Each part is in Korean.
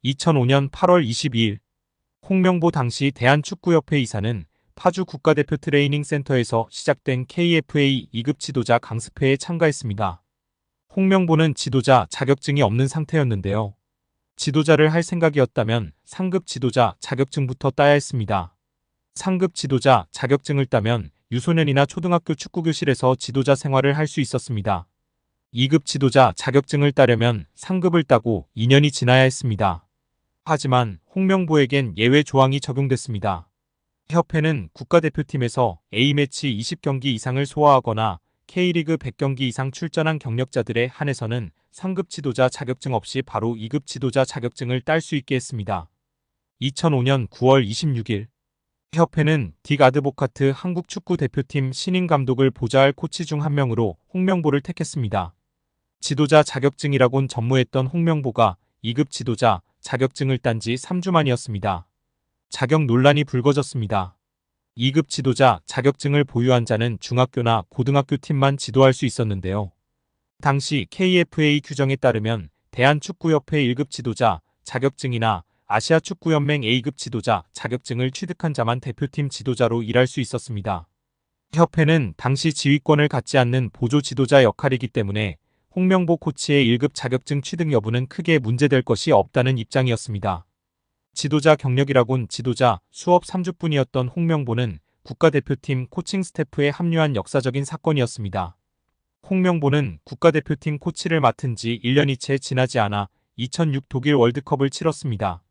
2005년 8월 22일 홍명보 당시 대한축구협회 이사는 파주 국가대표 트레이닝 센터에서 시작된 KFA 2급 지도자 강습회에 참가했습니다. 홍명보는 지도자 자격증이 없는 상태였는데요. 지도자를 할 생각이었다면 상급 지도자 자격증부터 따야 했습니다. 상급 지도자 자격증을 따면 유소년이나 초등학교 축구교실에서 지도자 생활을 할 수 있었습니다. 2급 지도자 자격증을 따려면 상급을 따고 2년이 지나야 했습니다. 하지만 홍명보에겐 예외 조항이 적용됐습니다. 협회는 국가대표팀에서 A매치 20경기 이상을 소화하거나 K리그 100경기 이상 출전한 경력자들에 한해서는 상급 지도자 자격증 없이 바로 2급 지도자 자격증을 딸 수 있게 했습니다. 2005년 9월 26일 협회는 딕 아드보카트 한국 축구 대표팀 신인 감독을 보좌할 코치 중 한 명으로 홍명보를 택했습니다. 지도자 자격증이라곤 전무했던 홍명보가 2급 지도자 자격증을 딴 지 3주 만이었습니다. 자격 논란이 불거졌습니다. 2급 지도자 자격증을 보유한 자는 중학교나 고등학교 팀만 지도할 수 있었는데요. 당시 KFA 규정에 따르면 대한축구협회 1급 지도자 자격증이나 아시아축구연맹 A급 지도자 자격증을 취득한 자만 대표팀 지도자로 일할 수 있었습니다. 협회는 당시 지휘권을 갖지 않는 보조 지도자 역할이기 때문에 홍명보 코치의 1급 자격증 취득 여부는 크게 문제될 것이 없다는 입장이었습니다. 지도자 경력이라곤 지도자 수업 3주뿐이었던 홍명보는 국가대표팀 코칭 스태프에 합류한 역사적인 사건이었습니다. 홍명보는 국가대표팀 코치를 맡은 지 1년이 채 지나지 않아 2006 독일 월드컵을 치렀습니다.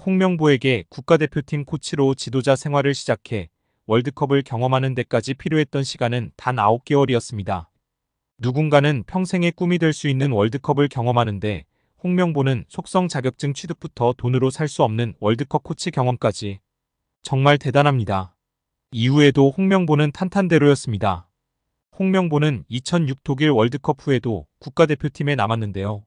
홍명보에게 국가대표팀 코치로 지도자 생활을 시작해 월드컵을 경험하는 데까지 필요했던 시간은 단 9개월이었습니다. 누군가는 평생의 꿈이 될 수 있는 월드컵을 경험하는데 홍명보는 속성 자격증 취득부터 돈으로 살 수 없는 월드컵 코치 경험까지. 정말 대단합니다. 이후에도 홍명보는 탄탄대로였습니다. 홍명보는 2006 독일 월드컵 후에도 국가대표팀에 남았는데요.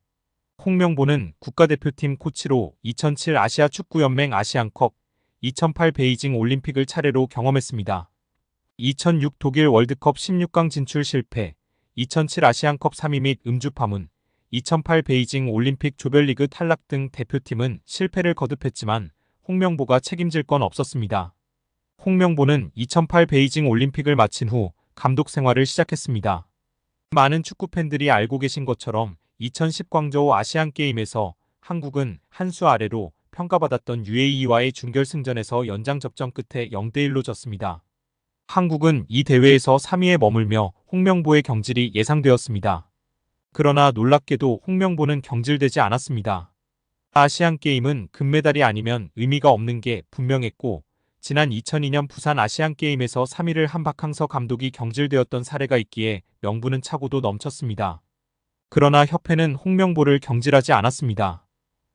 홍명보는 국가대표팀 코치로 2007 아시아축구연맹 아시안컵, 2008 베이징 올림픽을 차례로 경험했습니다. 2006 독일 월드컵 16강 진출 실패, 2007 아시안컵 3위 및 음주 파문, 2008 베이징 올림픽 조별리그 탈락 등 대표팀은 실패를 거듭했지만 홍명보가 책임질 건 없었습니다. 홍명보는 2008 베이징 올림픽을 마친 후 감독 생활을 시작했습니다. 많은 축구팬들이 알고 계신 것처럼 2010 광저우 아시안게임에서 한국은 한 수 아래로 평가받았던 UAE와의 준결승전에서 연장 접전 끝에 0대1로 졌습니다. 한국은 이 대회에서 3위에 머물며 홍명보의 경질이 예상되었습니다. 그러나 놀랍게도 홍명보는 경질되지 않았습니다. 아시안게임은 금메달이 아니면 의미가 없는 게 분명했고 지난 2002년 부산 아시안게임에서 3위를 한 박항서 감독이 경질되었던 사례가 있기에 명분은 차고도 넘쳤습니다. 그러나 협회는 홍명보를 경질하지 않았습니다.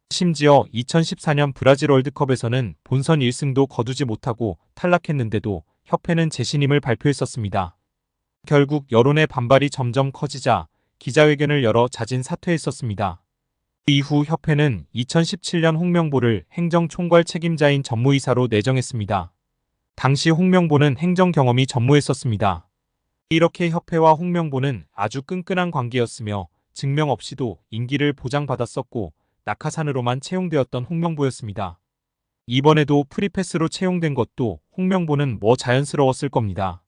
심지어 2014년 브라질 월드컵에서는 본선 1승도 거두지 못하고 탈락했는데도 협회는 재신임을 발표했었습니다. 결국 여론의 반발이 점점 커지자 기자회견을 열어 자진 사퇴했었습니다. 이후 협회는 2017년 홍명보를 행정총괄 책임자인 전무이사로 내정했습니다. 당시 홍명보는 행정 경험이 전무했었습니다. 이렇게 협회와 홍명보는 아주 끈끈한 관계였으며 증명 없이도 임기를 보장받았었고 낙하산으로만 채용되었던 홍명보였습니다. 이번에도 프리패스로 채용된 것도 홍명보는 뭐 자연스러웠을 겁니다.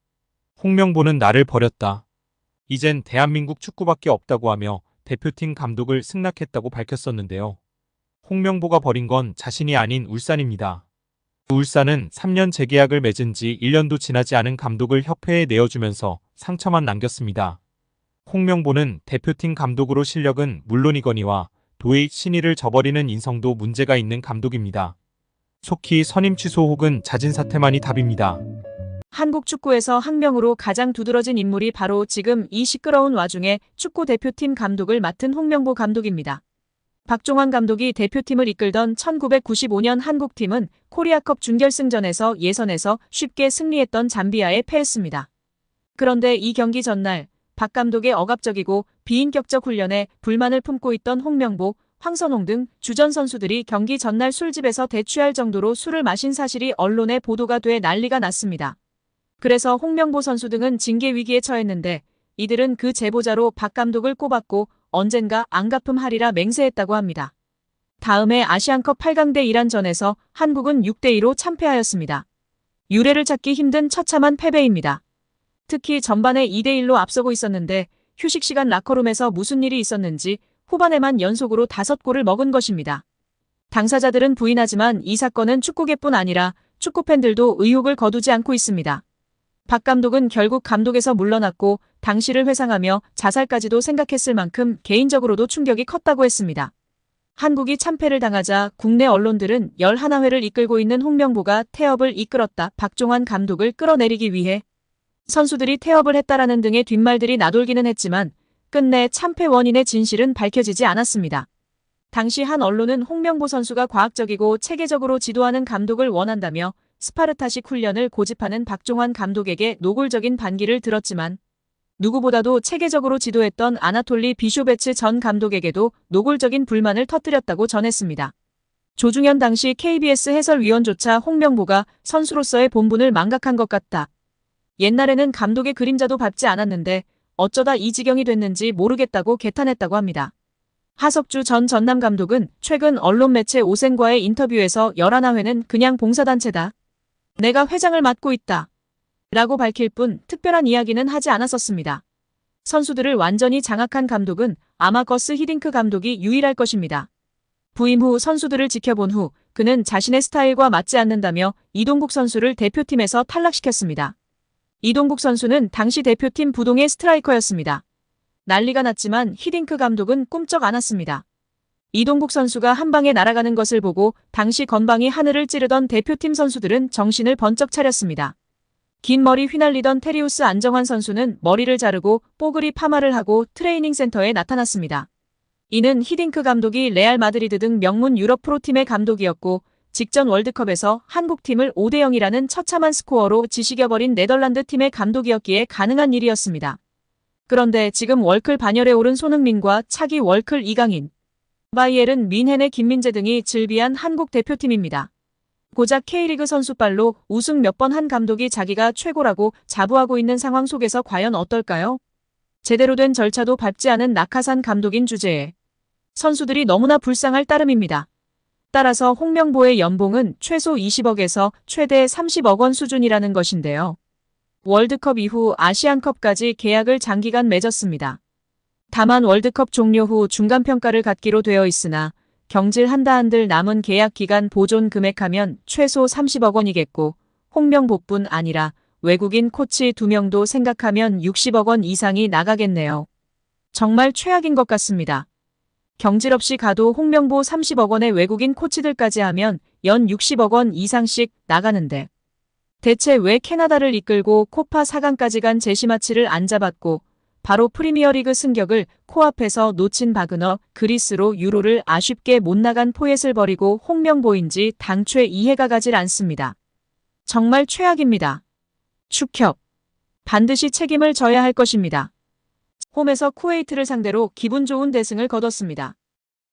홍명보는 나를 버렸다. 이젠 대한민국 축구밖에 없다고 하며 대표팀 감독을 승낙했다고 밝혔었는데요. 홍명보가 버린 건 자신이 아닌 울산입니다. 울산은 3년 재계약을 맺은 지 1년도 지나지 않은 감독을 협회에 내어주면서 상처만 남겼습니다. 홍명보는 대표팀 감독으로 실력은 물론이거니와 도의 신의를 저버리는 인성도 문제가 있는 감독입니다. 속히 선임 취소 혹은 자진 사퇴만이 답입니다. 한국 축구에서 학명으로 가장 두드러진 인물이 바로 지금 이 시끄러운 와중에 축구 대표팀 감독을 맡은 홍명보 감독입니다. 박종환 감독이 대표팀을 이끌던 1995년 한국팀은 코리아컵 준결승전에서 예선에서 쉽게 승리했던 잠비아에 패했습니다. 그런데 이 경기 전날 박 감독의 억압적이고 비인격적 훈련에 불만을 품고 있던 홍명보, 황선홍 등 주전 선수들이 경기 전날 술집에서 대취할 정도로 술을 마신 사실이 언론에 보도가 돼 난리가 났습니다. 그래서 홍명보 선수 등은 징계 위기에 처했는데 이들은 그 제보자로 박 감독을 꼽았고 언젠가 안갚음하리라 맹세했다고 합니다. 다음해 아시안컵 8강대 이란전에서 한국은 6대2로 참패하였습니다. 유례를 찾기 힘든 처참한 패배입니다. 특히 전반에 2대1로 앞서고 있었는데 휴식 시간 라커룸에서 무슨 일이 있었는지 후반에만 연속으로 5골을 먹은 것입니다. 당사자들은 부인하지만 이 사건은 축구계뿐 아니라 축구팬들도 의혹을 거두지 않고 있습니다. 박 감독은 결국 감독에서 물러났고 당시를 회상하며 자살까지도 생각했을 만큼 개인적으로도 충격이 컸다고 했습니다. 한국이 참패를 당하자 국내 언론들은 11회를 이끌고 있는 홍명보가 태업을 이끌었다. 박종환 감독을 끌어내리기 위해 선수들이 태업을 했다라는 등의 뒷말들이 나돌기는 했지만 끝내 참패 원인의 진실은 밝혀지지 않았습니다. 당시 한 언론은 홍명보 선수가 과학적이고 체계적으로 지도하는 감독을 원한다며 스파르타식 훈련을 고집하는 박종환 감독에게 노골적인 반기를 들었지만 누구보다도 체계적으로 지도했던 아나톨리 비쇼베츠 전 감독에게도 노골적인 불만을 터뜨렸다고 전했습니다. 조중현 당시 KBS 해설위원조차 홍명보가 선수로서의 본분을 망각한 것 같다. 옛날에는 감독의 그림자도 밟지 않았는데 어쩌다 이 지경이 됐는지 모르겠다고 개탄했다고 합니다. 하석주 전 전남 감독은 최근 언론 매체 오센과의 인터뷰에서 11회는 그냥 봉사단체다. 내가 회장을 맡고 있다. 라고 밝힐 뿐 특별한 이야기는 하지 않았었습니다. 선수들을 완전히 장악한 감독은 아마 거스 히딩크 감독이 유일할 것입니다. 부임 후 선수들을 지켜본 후 그는 자신의 스타일과 맞지 않는다며 이동국 선수를 대표팀에서 탈락시켰습니다. 이동국 선수는 당시 대표팀 부동의 스트라이커였습니다. 난리가 났지만 히딩크 감독은 꿈쩍 않았습니다. 이동국 선수가 한 방에 날아가는 것을 보고 당시 건방이 하늘을 찌르던 대표팀 선수들은 정신을 번쩍 차렸습니다. 긴 머리 휘날리던 테리우스 안정환 선수는 머리를 자르고 뽀글이 파마를 하고 트레이닝 센터에 나타났습니다. 이는 히딩크 감독이 레알 마드리드 등 명문 유럽 프로팀의 감독이었고 직전 월드컵에서 한국팀을 5대0이라는 처참한 스코어로 지식여버린 네덜란드 팀의 감독이었기에 가능한 일이었습니다. 그런데 지금 월클 반열에 오른 손흥민과 차기 월클 이강인, 바이에른 뮌헨의 김민재 등이 즐비한 한국 대표팀입니다. 고작 K리그 선수빨로 우승 몇 번 한 감독이 자기가 최고라고 자부하고 있는 상황 속에서 과연 어떨까요? 제대로 된 절차도 밟지 않은 낙하산 감독인 주제에 선수들이 너무나 불쌍할 따름입니다. 따라서 홍명보의 연봉은 최소 20억에서 최대 30억 원 수준이라는 것인데요. 월드컵 이후 아시안컵까지 계약을 장기간 맺었습니다. 다만 월드컵 종료 후 중간평가를 갖기로 되어 있으나 경질한다 한들 남은 계약 기간 보존 금액하면 최소 30억 원이겠고 홍명보뿐 아니라 외국인 코치 2명도 생각하면 60억 원 이상이 나가겠네요. 정말 최악인 것 같습니다. 경질 없이 가도 홍명보 30억 원의 외국인 코치들까지 하면 연 60억 원 이상씩 나가는데 대체 왜 캐나다를 이끌고 코파 4강까지 간 제시마치를 안 잡았고 바로 프리미어리그 승격을 코앞에서 놓친 바그너 그리스로 유로를 아쉽게 못 나간 포엣을 버리고 홍명보인지 당최 이해가 가질 않습니다. 정말 최악입니다. 축협. 반드시 책임을 져야 할 것입니다. 홈에서 쿠웨이트를 상대로 기분 좋은 대승을 거뒀습니다.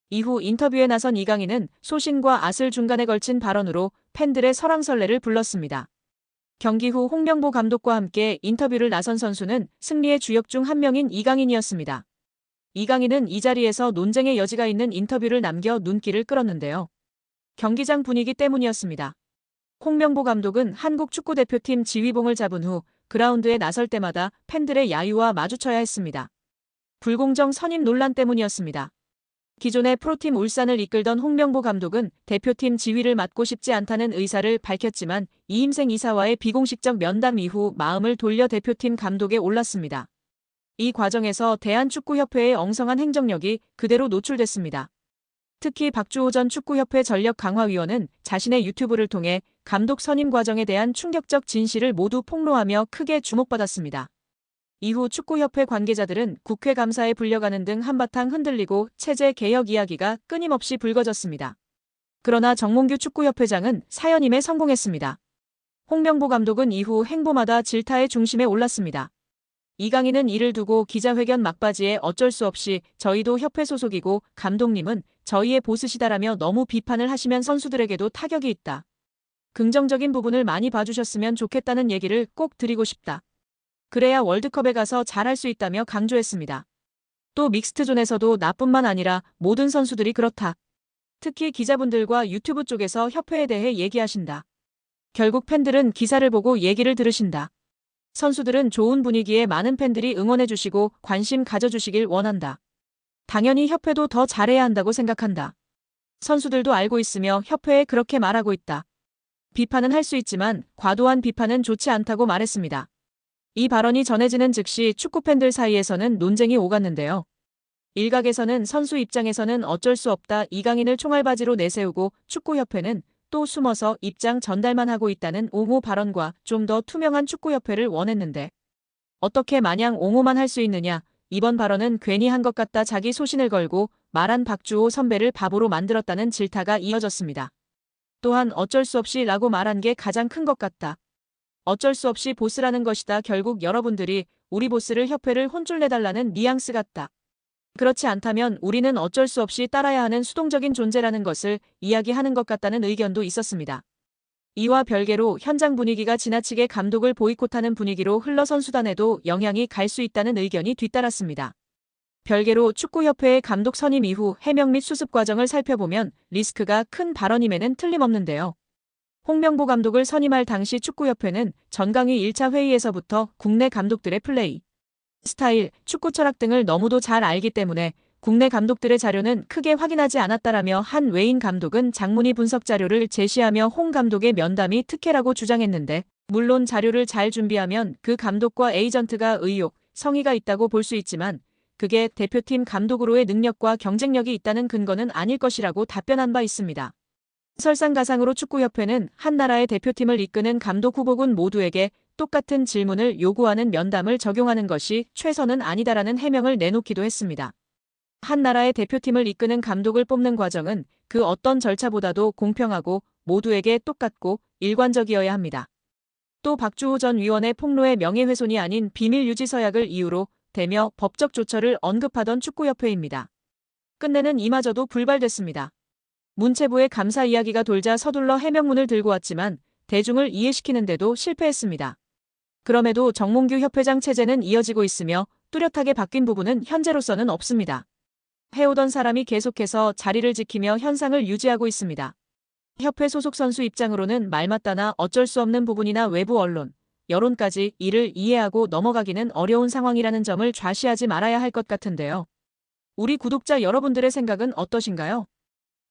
이후 인터뷰에 나선 이강인은 소신과 앗을 중간에 걸친 발언으로 팬들의 설왕설래를 불렀습니다. 경기 후 홍명보 감독과 함께 인터뷰를 나선 선수는 승리의 주역 중 한 명인 이강인이었습니다. 이강인은 이 자리에서 논쟁의 여지가 있는 인터뷰를 남겨 눈길을 끌었는데요. 경기장 분위기 때문이었습니다. 홍명보 감독은 한국 축구대표팀 지휘봉을 잡은 후 그라운드에 나설 때마다 팬들의 야유와 마주쳐야 했습니다. 불공정 선임 논란 때문이었습니다. 기존의 프로팀 울산을 이끌던 홍명보 감독은 대표팀 지휘를 맡고 싶지 않다는 의사를 밝혔지만 이임생 이사와의 비공식적 면담 이후 마음을 돌려 대표팀 감독에 올랐습니다. 이 과정에서 대한축구협회의 엉성한 행정력이 그대로 노출됐습니다. 특히 박주호 전 축구협회 전력강화위원은 자신의 유튜브를 통해 감독 선임 과정에 대한 충격적 진실을 모두 폭로하며 크게 주목받았습니다. 이후 축구협회 관계자들은 국회 감사에 불려가는 등 한바탕 흔들리고 체제 개혁 이야기가 끊임없이 불거졌습니다. 그러나 정몽규 축구협회장은 사연임에 성공했습니다. 홍명보 감독은 이후 행보마다 질타의 중심에 올랐습니다. 이강인은 이를 두고 기자회견 막바지에 어쩔 수 없이 저희도 협회 소속이고 감독님은 저희의 보스시다라며 너무 비판을 하시면 선수들에게도 타격이 있다. 긍정적인 부분을 많이 봐주셨으면 좋겠다는 얘기를 꼭 드리고 싶다. 그래야 월드컵에 가서 잘할 수 있다며 강조했습니다. 또 믹스트존에서도 나뿐만 아니라 모든 선수들이 그렇다. 특히 기자분들과 유튜브 쪽에서 협회에 대해 얘기하신다. 결국 팬들은 기사를 보고 얘기를 들으신다. 선수들은 좋은 분위기에 많은 팬들이 응원해주시고 관심 가져주시길 원한다. 당연히 협회도 더 잘해야 한다고 생각한다. 선수들도 알고 있으며 협회에 그렇게 말하고 있다. 비판은 할 수 있지만 과도한 비판은 좋지 않다고 말했습니다. 이 발언이 전해지는 즉시 축구팬들 사이에서는 논쟁이 오갔는데요. 일각에서는 선수 입장에서는 어쩔 수 없다 이강인을 총알바지로 내세우고 축구협회는 또 숨어서 입장 전달만 하고 있다는 옹호 발언과 좀 더 투명한 축구협회를 원했는데 어떻게 마냥 옹호만 할 수 있느냐. 이번 발언은 괜히 한 것 같다 자기 소신을 걸고 말한 박주호 선배를 바보로 만들었다는 질타가 이어졌습니다. 또한 어쩔 수 없이 라고 말한 게 가장 큰 것 같다. 어쩔 수 없이 보스라는 것이다. 결국 여러분들이 우리 보스를 협회를 혼쭐 내달라는 뉘앙스 같다. 그렇지 않다면 우리는 어쩔 수 없이 따라야 하는 수동적인 존재라는 것을 이야기하는 것 같다는 의견도 있었습니다. 이와 별개로 현장 분위기가 지나치게 감독을 보이콧하는 분위기로 흘러 선수단에도 영향이 갈 수 있다는 의견이 뒤따랐습니다. 별개로 축구협회의 감독 선임 이후 해명 및 수습 과정을 살펴보면 리스크가 큰 발언임에는 틀림없는데요. 홍명보 감독을 선임할 당시 축구협회는 전강위 1차 회의에서부터 국내 감독들의 플레이, 스타일, 축구 철학 등을 너무도 잘 알기 때문에 국내 감독들의 자료는 크게 확인하지 않았다라며 한 외인 감독은 장문의 분석 자료를 제시하며 홍 감독의 면담이 특혜라고 주장했는데 물론 자료를 잘 준비하면 그 감독과 에이전트가 의욕, 성의가 있다고 볼 수 있지만 그게 대표팀 감독으로의 능력과 경쟁력이 있다는 근거는 아닐 것이라고 답변한 바 있습니다. 설상가상으로 축구협회는 한 나라의 대표팀을 이끄는 감독 후보군 모두에게 똑같은 질문을 요구하는 면담을 적용하는 것이 최선은 아니다라는 해명을 내놓기도 했습니다. 한 나라의 대표팀을 이끄는 감독을 뽑는 과정은 그 어떤 절차보다도 공평하고 모두에게 똑같고 일관적이어야 합니다. 또 박주호 전 위원의 폭로의 명예훼손이 아닌 비밀 유지 서약을 이유로 대며 법적 조처를 언급하던 축구협회입니다. 끝내는 이마저도 불발됐습니다. 문체부의 감사 이야기가 돌자 서둘러 해명문을 들고 왔지만 대중을 이해시키는데도 실패했습니다. 그럼에도 정몽규 협회장 체제는 이어지고 있으며 뚜렷하게 바뀐 부분은 현재로서는 없습니다. 해오던 사람이 계속해서 자리를 지키며 현상을 유지하고 있습니다. 협회 소속 선수 입장으로는 말맞다나 어쩔 수 없는 부분이나 외부 언론, 여론까지 이를 이해하고 넘어가기는 어려운 상황이라는 점을 좌시하지 말아야 할 것 같은데요. 우리 구독자 여러분들의 생각은 어떠신가요?